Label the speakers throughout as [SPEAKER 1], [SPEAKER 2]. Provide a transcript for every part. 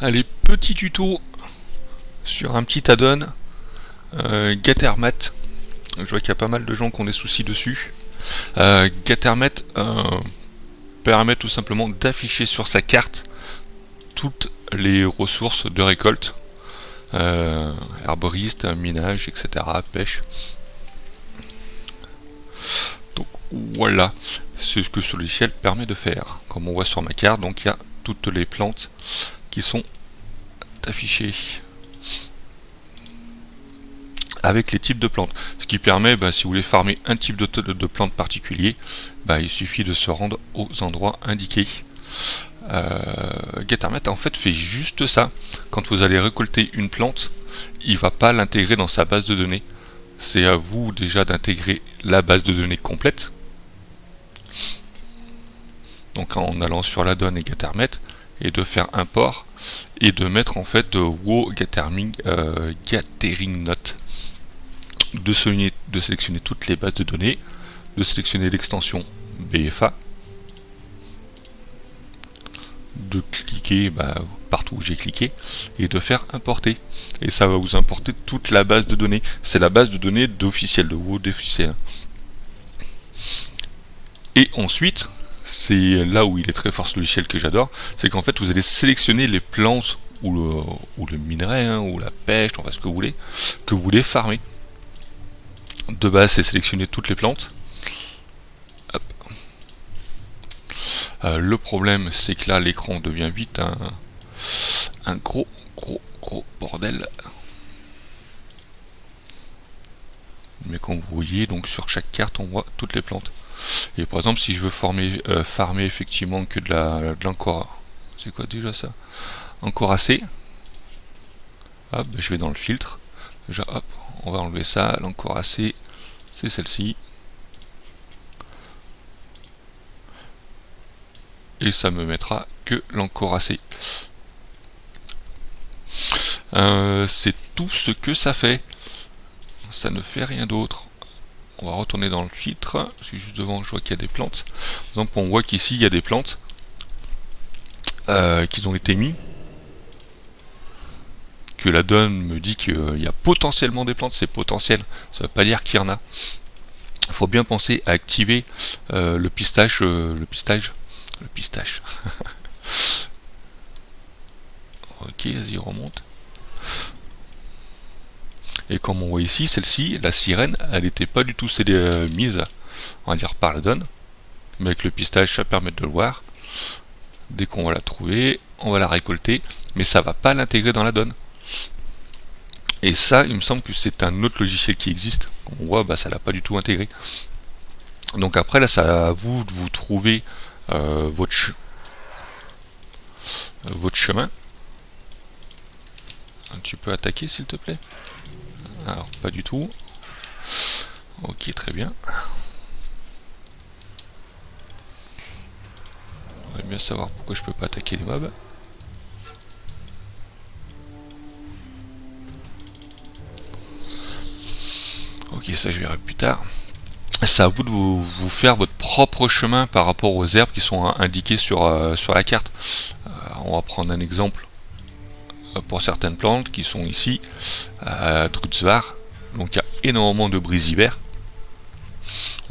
[SPEAKER 1] Allez, petit tuto sur un petit add-on Gattermat. Je vois qu'il y a pas mal de gens qui ont des soucis dessus. Gattermat permet tout simplement d'afficher sur sa carte toutes les ressources de récolte, herboriste, minage, etc., pêche. Donc voilà, c'est ce que ce logiciel permet de faire. Comme on voit sur ma carte, donc il y a toutes les plantes qui sont affichées avec les types de plantes. Ce qui permet, si vous voulez farmer un type de plante particulier, il suffit de se rendre aux endroits indiqués. Gattermat en fait fait juste ça. Quand vous allez récolter une plante, il va pas l'intégrer dans sa base de données. C'est à vous déjà d'intégrer la base de données complète. Donc en allant sur l'add-on et Gattermat et de faire import et de mettre en fait WoW Gathering Note, de sélectionner toutes les bases de données, de sélectionner l'extension BFA, de cliquer partout où j'ai cliqué et de faire importer. Et ça va vous importer toute la base de données. C'est la base de données d'officiel, de WoW d'officiel. Et ensuite, c'est là où il est très fort ce logiciel que j'adore, c'est qu'en fait vous allez sélectionner les plantes ou le minerai, ou la pêche, enfin ce que vous voulez farmer. De base, c'est sélectionner toutes les plantes. Hop. Le problème, c'est que là, l'écran devient vite un gros bordel. Mais comme vous voyez, donc sur chaque carte, on voit toutes les plantes. Et par exemple, si je veux farmer effectivement que de l'encore, c'est quoi déjà ça? Encore assez. Hop, je vais dans le filtre. Déjà, hop, on va enlever ça. L'encore assez, c'est celle-ci. Et ça me mettra que l'encore assez. C'est tout ce que ça fait. Ça ne fait rien d'autre. On va retourner dans le filtre. Je suis juste devant, je vois qu'il y a des plantes. Par exemple, on voit qu'ici, il y a des plantes qui ont été mis. Que la donne me dit qu'il y a potentiellement des plantes, c'est potentiel, ça ne veut pas dire qu'il y en a. Il faut bien penser à activer le pistage. Ok, vas-y, remonte. Et comme on voit ici, celle-ci, la sirène, elle n'était pas du tout mise, on va dire, par la donne. Mais avec le pistage, ça permet de le voir. Dès qu'on va la trouver, on va la récolter, mais ça va pas l'intégrer dans la donne. Et ça, il me semble que c'est un autre logiciel qui existe. On voit, ça l'a pas du tout intégré. Donc après, là, c'est à vous de vous trouver votre chemin. Tu peux attaquer, s'il te plaît? Alors, pas du tout. Ok, très bien. On va bien savoir pourquoi je peux pas attaquer les mobs. Ok, ça je verrai plus tard. C'est à vous de vous faire votre propre chemin par rapport aux herbes qui sont indiquées sur la carte. On va prendre un exemple pour certaines plantes qui sont ici. Drutzvar. Donc il y a énormément de brisivers.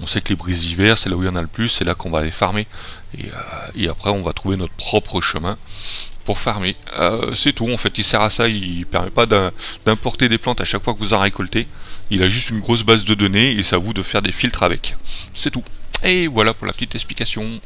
[SPEAKER 1] On sait que les brisivers, c'est là où il y en a le plus, c'est là qu'on va les farmer. Et après, on va trouver notre propre chemin pour farmer. C'est tout, en fait, il sert à ça, il ne permet pas d'importer des plantes à chaque fois que vous en récoltez. Il a juste une grosse base de données et c'est à vous de faire des filtres avec. C'est tout. Et voilà pour la petite explication.